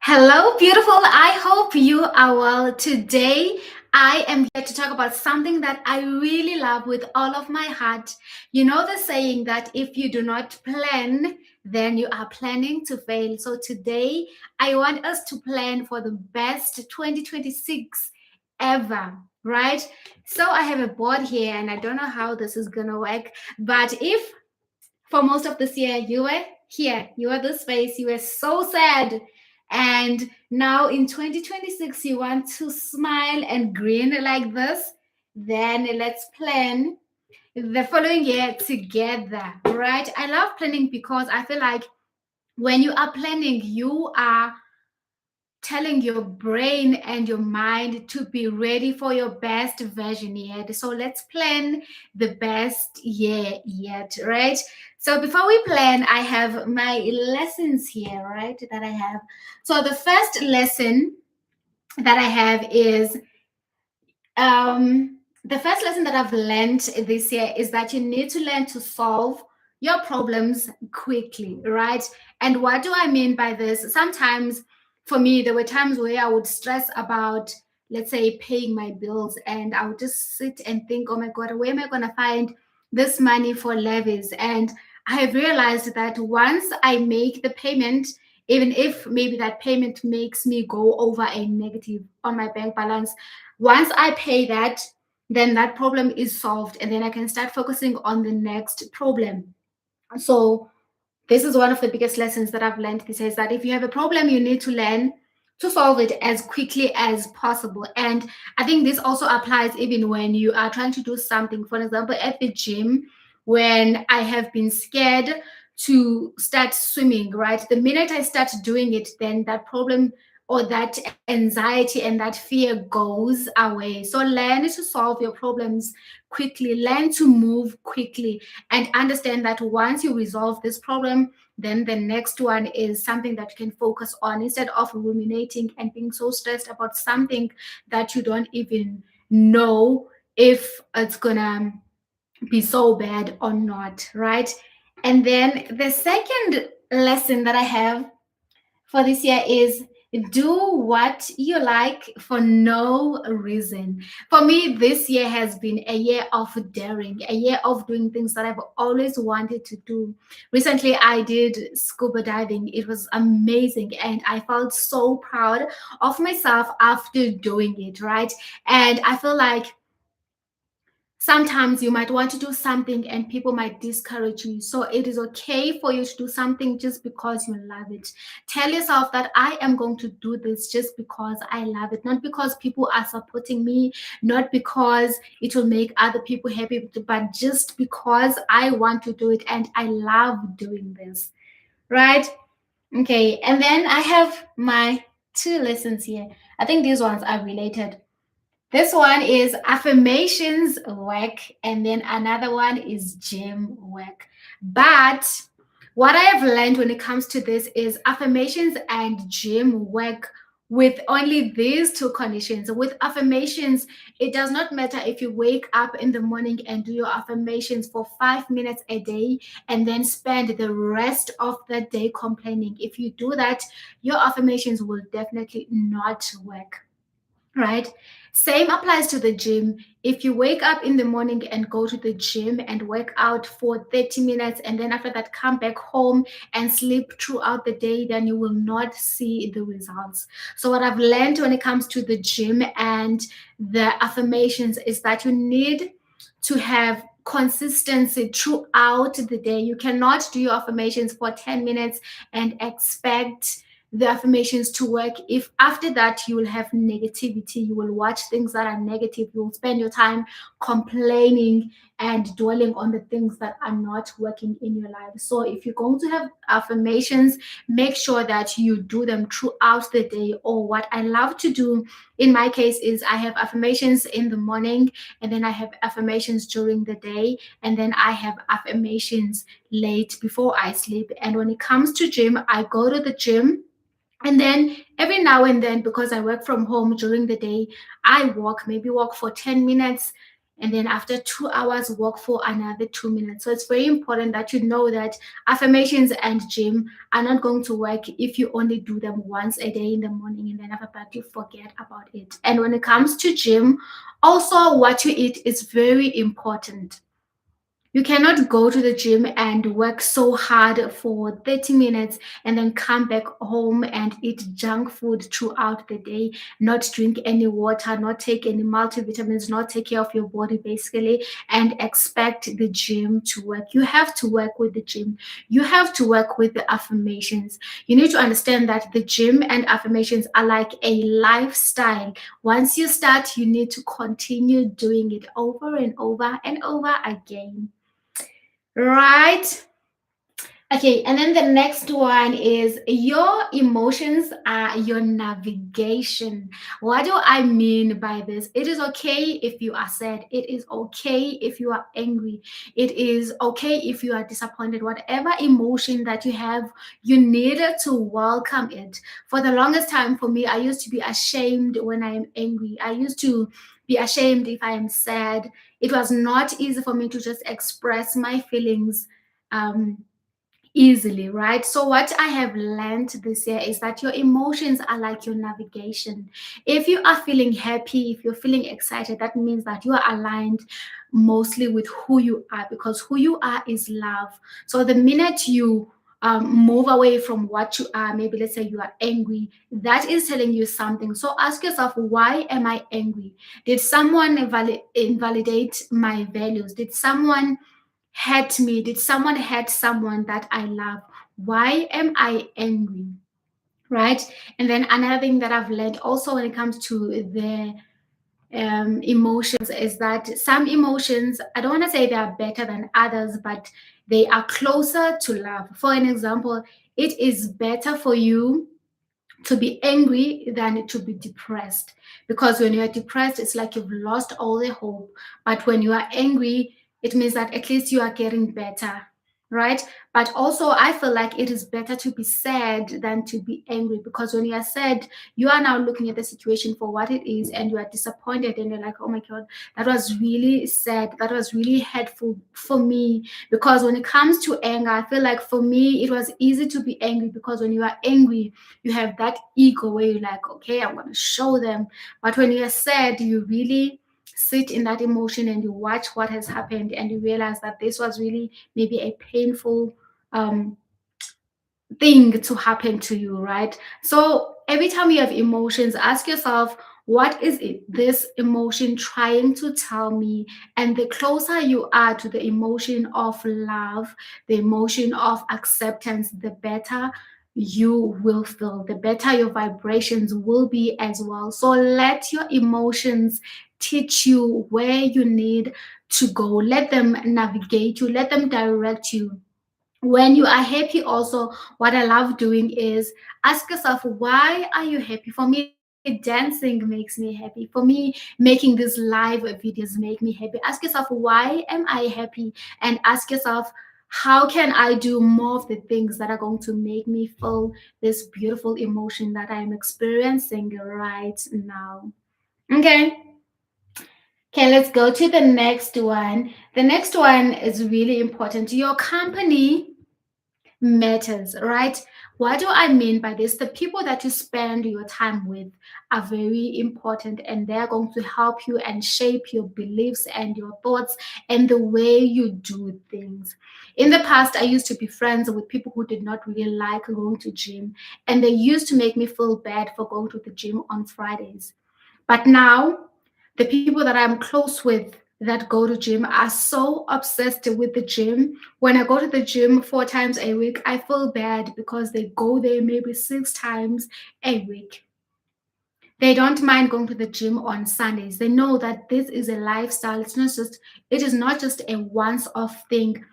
Hello, beautiful. I hope you are well. Today, I am here to talk about something that I really love with all of my heart. You know the saying that if you do not plan, then you are planning to fail. So today, I want us to plan for the best 2026 ever, right? So I have a board here and I don't know how this is going to work, but if for most of this year you were here, you were this face, you were so sad, and now in 2026 you want to smile and grin like this, then let's plan the following year together, right? I love planning because I feel like when you are planning, you are telling your brain and your mind to be ready for your best version yet. So let's plan the best year yet, right? So before we plan, I have my lessons here, right? That I have. So the first lesson that I have is the first lesson that I've learned this year is that you need to learn to solve your problems quickly, right? And what do I mean by this? Sometimes for me, there were times where I would stress about, let's say, paying my bills, and I would just sit and think, oh my God, where am I going to find this money for levies? And I have realized that once I make the payment, even if maybe that payment makes me go over a negative on my bank balance, once I pay that, then that problem is solved, and then I can start focusing on the next problem. So this is one of the biggest lessons that I've learned. This is that if you have a problem, you need to learn to solve it as quickly as possible. And I think this also applies even when you are trying to do something. For example, at the gym, when I have been scared to start swimming, right? The minute I start doing it, then that problem or that anxiety and that fear goes away. So learn to solve your problems quickly, learn to move quickly, and understand that once you resolve this problem, then the next one is something that you can focus on instead of ruminating and being so stressed about something that you don't even know if it's gonna be so bad or not, right? And then the second lesson that I have for this year is do what you like for no reason. For me, this year has been a year of daring, a year of doing things that I've always wanted to do. Recently, I did scuba diving. It was amazing, and I felt so proud of myself after doing it, right? And I feel like sometimes you might want to do something and people might discourage you. So it is okay for you to do something just because you love it. Tell yourself that I am going to do this just because I love it, not because people are supporting me, not because it will make other people happy, but just because I want to do it and I love doing this, right? Okay, and then I have my two lessons here. I think these ones are related. This one is affirmations work, and then another one is gym work. But what I have learned when it comes to this is affirmations and gym work with only these two conditions. With affirmations, it does not matter if you wake up in the morning and do your affirmations for 5 minutes a day and then spend the rest of the day complaining. If you do that, your affirmations will definitely not work, right? Same applies to the gym. If you wake up in the morning and go to the gym and work out for 30 minutes and then after that come back home and sleep throughout the day, then you will not see the results. So what I've learned when it comes to the gym and the affirmations is that you need to have consistency throughout the day. You cannot do your affirmations for 10 minutes and expect the affirmations to work if after that you will have negativity, you will watch things that are negative, you will spend your time complaining and dwelling on the things that are not working in your life. So if you're going to have affirmations, make sure that you do them throughout the day. Or what I love to do in my case is I have affirmations in the morning, and then I have affirmations during the day, and then I have affirmations late before I sleep. And when it comes to gym, I go to the gym, and then every now and then, because I work from home during the day, I walk, maybe walk for 10 minutes. and then after 2 hours walk for another 2 minutes. So it's very important that you know that affirmations and gym are not going to work if you only do them once a day in the morning and then after that you forget about it. And when it comes to gym, also what you eat is very important. You cannot go to the gym and work so hard for 30 minutes and then come back home and eat junk food throughout the day, not drink any water, not take any multivitamins, not take care of your body basically, and expect the gym to work. You have to work with the gym. You have to work with the affirmations. You need to understand that the gym and affirmations are like a lifestyle. Once you start, you need to continue doing it over and over and over again. Right? Okay, and then the next one is your emotions are your navigation. What do I mean by this? It is okay if you are sad. It is okay if you are angry. It is okay if you are disappointed. Whatever emotion that you have, you need to welcome it. For the longest time for me, I used to be ashamed when I am angry. I used to be ashamed if I am sad. It was not easy for me to just express my feelings. Easily, right? So, what I have learned this year is that your emotions are like your navigation. If you are feeling happy, if you're feeling excited, that means that you are aligned mostly with who you are because who you are is love. So, the minute you move away from what you are, maybe let's say you are angry, that is telling you something. So, ask yourself, why am I angry? Did someone invalidate my values? Did someone hurt me? Did someone hurt someone that I love? Why am I angry? Right? And then another thing that I've learned also when it comes to the emotions is that some emotions, I don't want to say they are better than others, but they are closer to love. For an example, it is better for you to be angry than to be depressed. Because when you are depressed, it's like you've lost all the hope. But when you are angry, it means that at least you are getting better, right? But also, I feel like it is better to be sad than to be angry because when you are sad, you are now looking at the situation for what it is and you are disappointed and you're like, oh my God, that was really sad. That was really hurtful for me. Because when it comes to anger, I feel like for me, it was easy to be angry because when you are angry, you have that ego where you're like, okay, I'm going to show them. But when you're sad, you really sit in that emotion and you watch what has happened and you realize that this was really maybe a painful um, thing to happen to you, right? So every time you have emotions, ask yourself, what is it, this emotion trying to tell me? And the closer you are to the emotion of love, the emotion of acceptance, the better you will feel, the better your vibrations will be as well. So let your emotions teach you where you need to go. Let them navigate you, let them direct you. When you are happy also, what I love doing is ask yourself, why are you happy? For me, dancing makes me happy. For me, making these live videos make me happy. Ask yourself, why am I happy? And ask yourself, how can I do more of the things that are going to make me feel this beautiful emotion that I'm experiencing right now? Okay. Okay, let's go to the next one. The next one is really important. Your company matters, right? What do I mean by this? The people that you spend your time with are very important and they're going to help you and shape your beliefs and your thoughts and the way you do things. In the past, I used to be friends with people who did not really like going to gym and they used to make me feel bad for going to the gym on Fridays. But now, the people that I'm close with that go to gym are so obsessed with the gym. When I go to the gym 4 times a week, I feel bad because they go there maybe 6 times a week. They don't mind going to the gym on Sundays. They know that this is a lifestyle. It is not just a once-off thing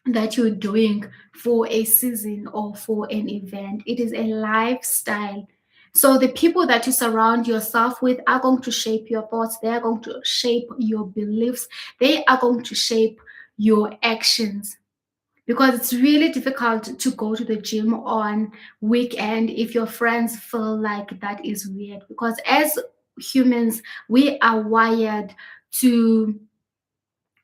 that you're doing for a season or for an event. It is a lifestyle. So the people that you surround yourself with are going to shape your thoughts, they are going to shape your beliefs, they are going to shape your actions. Because it's really difficult to go to the gym on weekend if your friends feel like that is weird. Because as humans, we are wired to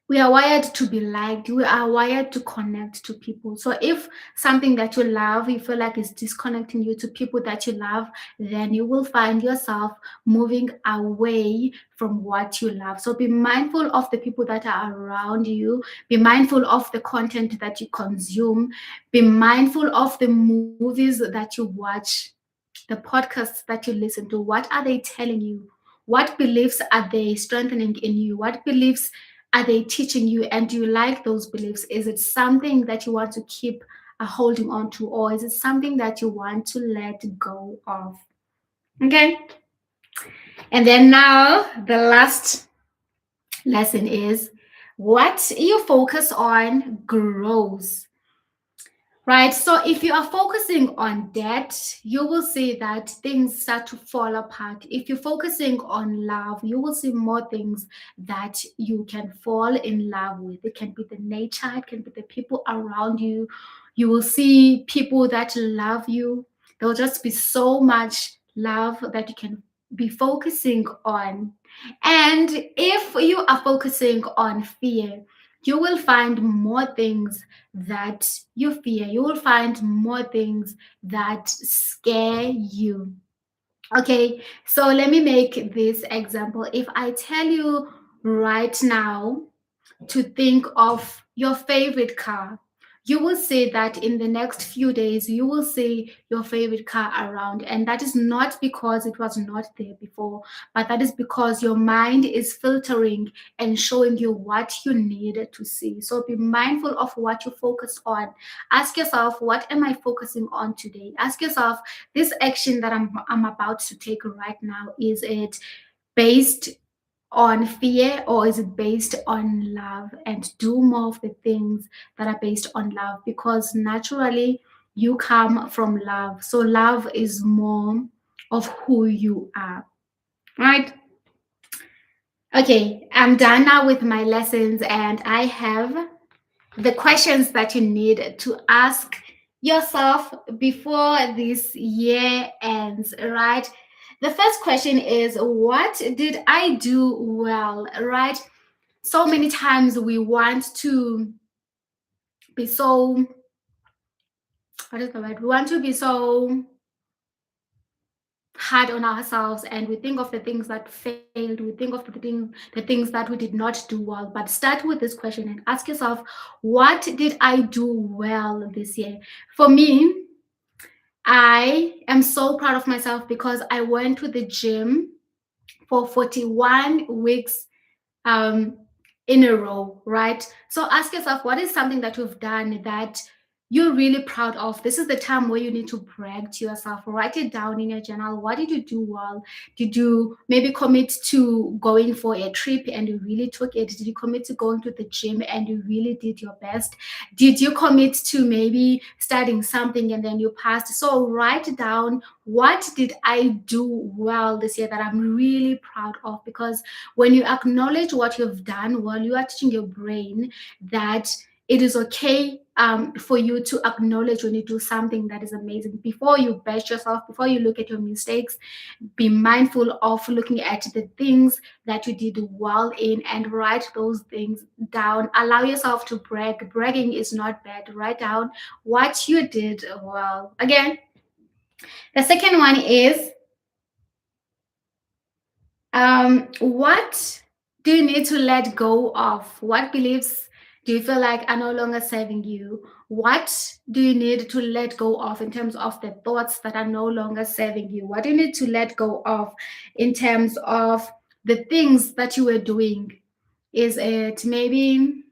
We are wired to be liked. We are wired to connect to people. So if something that you love, you feel like is disconnecting you to people that you love, then you will find yourself moving away from what you love. So be mindful of the people that are around you. Be mindful of the content that you consume. Be mindful of the movies that you watch, the podcasts that you listen to. What are they telling you? What beliefs are they strengthening in you? What beliefs are they teaching you? And do you like those beliefs? Is it something that you want to keep holding on to, or is it something that you want to let go of? Okay. And then now the last lesson is what you focus on grows. Right. So if you are focusing on debt, you will see that things start to fall apart. If you're focusing on love, you will see more things that you can fall in love with. It can be the nature, it can be the people around you. You will see people that love you. There'll just be so much love that you can be focusing on. And if you are focusing on fear, you will find more things that you fear. You will find more things that scare you. Okay, so let me make this example. If I tell you right now to think of your favorite car, you will see that in the next few days, you will see your favorite car around. And that is not because it was not there before, but that is because your mind is filtering and showing you what you need to see. So be mindful of what you focus on. Ask yourself, what am I focusing on today? Ask yourself, this action that I'm about to take right now, is it based on fear or is it based on love? And do more of the things that are based on love, because naturally you come from love. So love is more of who you are, right? Okay, I'm done now with my lessons, and I have the questions that you need to ask yourself before this year ends, right? The first question is, what did I do well, right? So many times we want to be so, what is the word? We want to be so hard on ourselves, and we think of the things that failed, we think of the things that we did not do well. But start with this question and ask yourself, what did I do well this year? For me, I am so proud of myself because I went to the gym for 41 weeks um, in a row, right? So ask yourself, what is something that you've done that you're really proud of? This is the time where you need to brag to yourself. Write it down in your journal. What did you do well? Did you maybe commit to going for a trip and you really took it? Did you commit to going to the gym and you really did your best? Did you commit to maybe studying something and then you passed? So write down, what did I do well this year that I'm really proud of? Because when you acknowledge what you've done well, you are teaching your brain that it is okay for you to acknowledge when you do something that is amazing. Before you bash yourself, before you look at your mistakes, be mindful of looking at the things that you did well in and write those things down. Allow yourself to brag. Bragging is not bad. Write down what you did well. Again, the second one is, what do you need to let go of? What beliefs do you feel like are no longer serving you? What do you need to let go of in terms of the thoughts that are no longer serving you? What do you need to let go of in terms of the things that you were doing? Is it maybe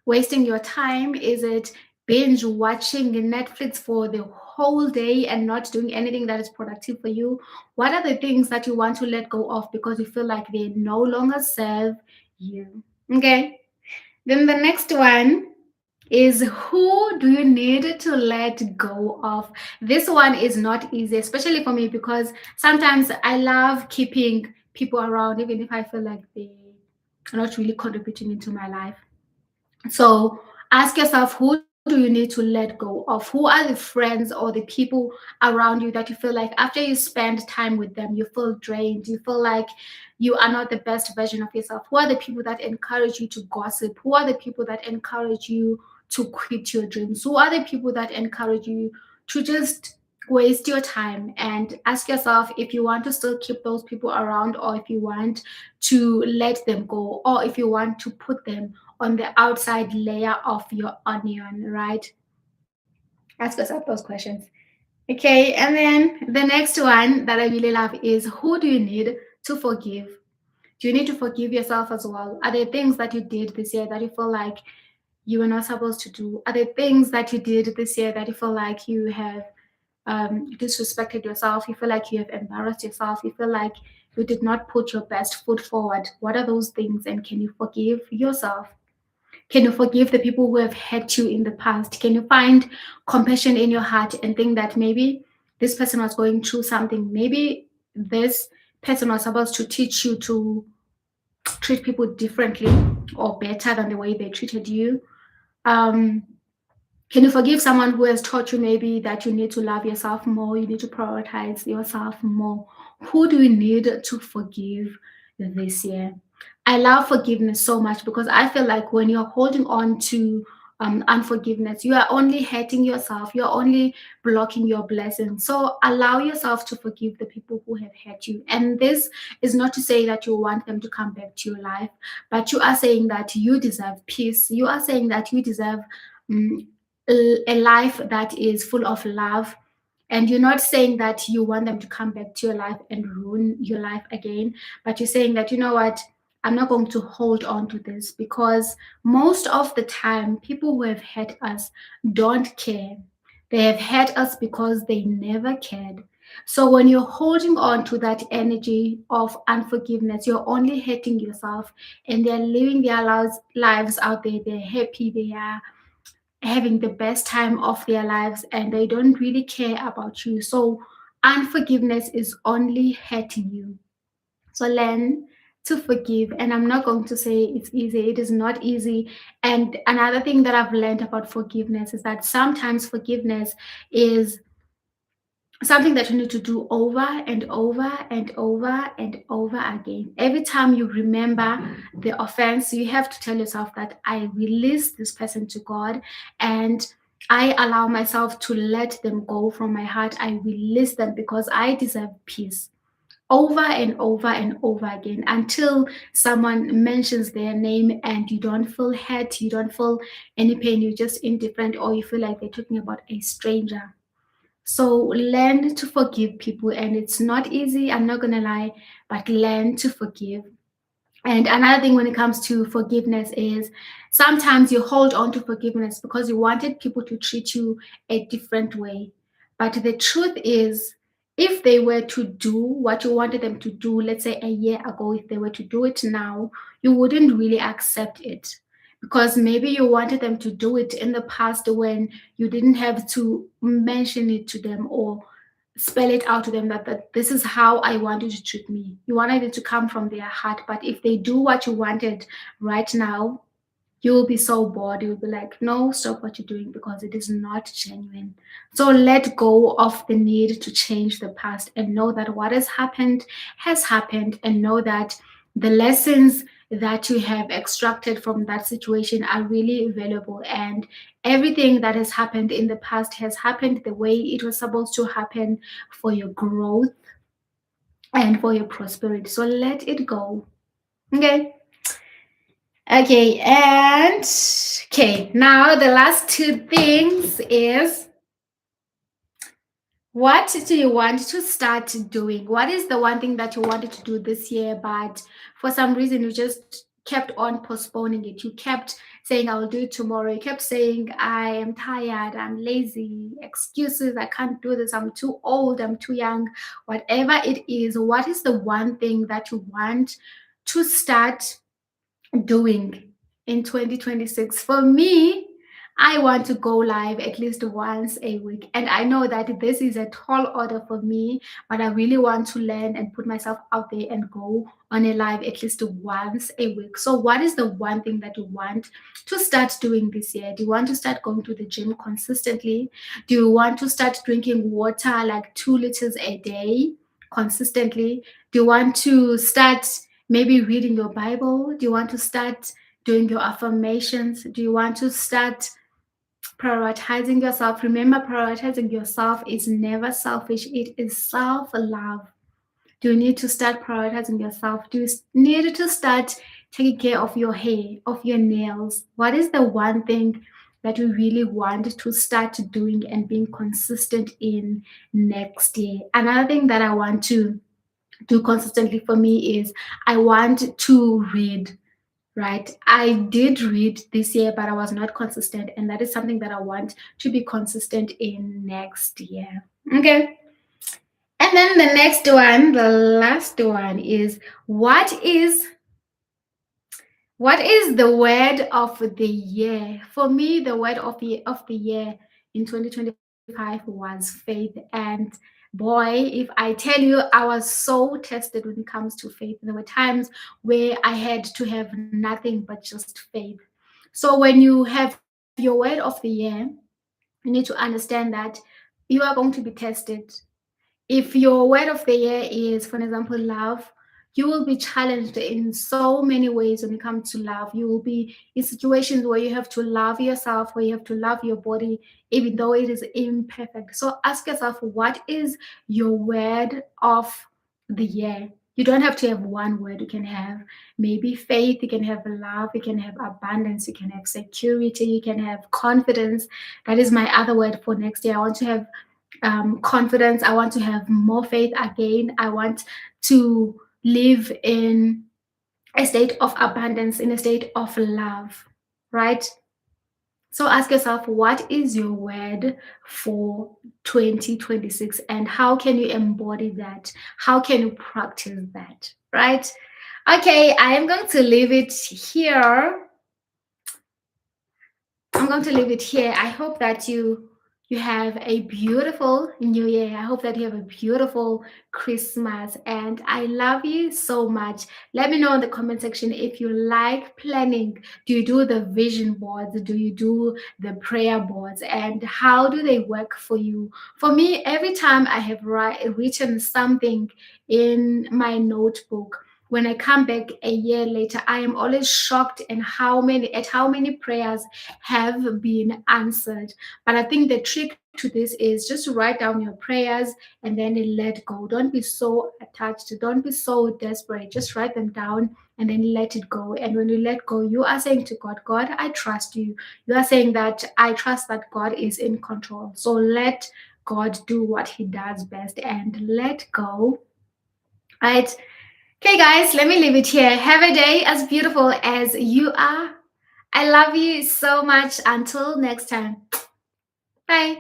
wasting your time? Is it binge watching Netflix for the whole day and not doing anything that is productive for you? What are the things that you want to let go of because you feel like they no longer serve you? Okay. Then the next one is, who do you need to let go of? This one is not easy, especially for me, because sometimes I love keeping people around, even if I feel like they are not really contributing into my life. So ask yourself, who do you need to let go of? Who are the friends or the people around you that you feel like after you spend time with them, you feel drained? You feel like you are not the best version of yourself? Who are the people that encourage you to gossip? Who are the people that encourage you to quit your dreams? Who are the people that encourage you to just waste your time? And ask yourself if you want to still keep those people around, or if you want to let them go, or if you want to put them on the outside layer of your onion, right? Ask yourself those questions. Okay, and then the next one that I really love is, who do you need to forgive? Do you need to forgive yourself as well? Are there things that you did this year that you feel like you were not supposed to do? Are there things that you did this year that you feel like you have disrespected yourself? You feel like you have embarrassed yourself? You feel like you did not put your best foot forward? What are those things? And can you forgive yourself? Can you forgive the people who have hurt you in the past? Can you find compassion in your heart and think that maybe this person was going through something? Maybe this person was supposed to teach you to treat people differently or better than the way they treated you. Um, can you forgive someone who has taught you maybe that you need to love yourself more, you need to prioritize yourself more? Who do you need to forgive this year? I love forgiveness so much because I feel like when you're holding on to unforgiveness, you are only hurting yourself, you're only blocking your blessings. So allow yourself to forgive the people who have hurt you. And this is not to say that you want them to come back to your life, but you are saying that you deserve peace. You are saying that you deserve um, a life that is full of love. And you're not saying that you want them to come back to your life and ruin your life again, but you're saying that, you know what, I'm not going to hold on to this, because most of the time, people who have hurt us don't care. They have hurt us because they never cared. So when you're holding on to that energy of unforgiveness, you're only hurting yourself, and they're living their lives out there. They're happy. They are having the best time of their lives, and they don't really care about you. So unforgiveness is only hurting you. So learn to forgive. And I'm not going to say it's easy, it is not easy. And another thing that I've learned about forgiveness is that sometimes forgiveness is something that you need to do over and over and over and over again. Every time you remember the offense, you have to tell yourself that I release this person to God, and I allow myself to let them go from my heart. I release them because I deserve peace. Over and over and over again, until someone mentions their name and you don't feel hurt, you don't feel any pain, you're just indifferent, or you feel like they're talking about a stranger. So learn to forgive people, and it's not easy, I'm not gonna lie, but learn to forgive. And another thing when it comes to forgiveness is sometimes you hold on to forgiveness because you wanted people to treat you a different way. But the truth is, if they were to do what you wanted them to do, let's say a year ago, if they were to do it now, you wouldn't really accept it. Because maybe you wanted them to do it in the past when you didn't have to mention it to them or spell it out to them that this is how I want you to treat me. You wanted it to come from their heart. But if they do what you wanted right now, you will be so bored. You'll be like, no, stop what you're doing because it is not genuine. So let go of the need to change the past and know that what has happened, and know that the lessons that you have extracted from that situation are really valuable, and everything that has happened in the past has happened the way it was supposed to happen for your growth and for your prosperity. So let it go. Okay. Okay, and okay, now the last two things is, what do you want to start doing? What is the one thing that you wanted to do this year, but for some reason you just kept on postponing it? You kept saying, I will do it tomorrow. You kept saying, I am tired, I'm lazy, excuses, I can't do this, I'm too old, I'm too young. Whatever it is, what is the one thing that you want to start doing in 2026? For me, I want to go live at least once a week. And I know that this is a tall order for me, but I really want to learn and put myself out there and go on a live at least once a week. So, what is the one thing that you want to start doing this year? Do you want to start going to the gym consistently? Do you want to start drinking water like 2 liters a day consistently? Do you want to start maybe reading your Bible? Do you want to start doing your affirmations? Do you want to start prioritizing yourself? Remember, prioritizing yourself is never selfish, it is self love. Do you need to start prioritizing yourself? Do you need to start taking care of your hair, of your nails? What is the one thing that you really want to start doing and being consistent in next year? Another thing that I want to do consistently for me is I want to read, right? I did read this year, but I was not consistent. And that is something that I want to be consistent in next year. Okay. And then the next one, the last one is what is what is the word of the year? For me, the word of the year in 2025 was faith. And boy, if I tell you, I was so tested when it comes to faith. There were times where I had to have nothing but just faith. So when you have your word of the year, you need to understand that you are going to be tested. If your word of the year is, for example, love, you will be challenged in so many ways when it comes to love. You will be in situations where you have to love yourself, where you have to love your body, even though it is imperfect. So ask yourself, what is your word of the year? You don't have to have one word. You can have maybe faith, you can have love, you can have abundance, you can have security, you can have confidence. That is my other word for next year. I want to have confidence. I want to have more faith again. I want to live in a state of abundance, in a state of love, right? So ask yourself, what is your word for 2026 and how can you embody that? How can you practice that, right? Okay, I am going to leave it here. I'm going to leave it here. I hope that you have a beautiful new year. I hope that you have a beautiful Christmas and I love you so much. Let me know in the comment section if you like planning. Do you do the vision boards? Do you do the prayer boards? And how do they work for you? For me, every time I have written something in my notebook, when I come back a year later, I am always shocked at how many prayers have been answered. But I think the trick to this is just to write down your prayers and then let go. Don't be so attached. Don't be so desperate. Just write them down and then let it go. And when you let go, you are saying to God, God, I trust you. You are saying that I trust that God is in control. So let God do what he does best and let go. Right? Okay, guys, let me leave it here. Have a day as beautiful as you are. I love you so much. Until next time. Bye.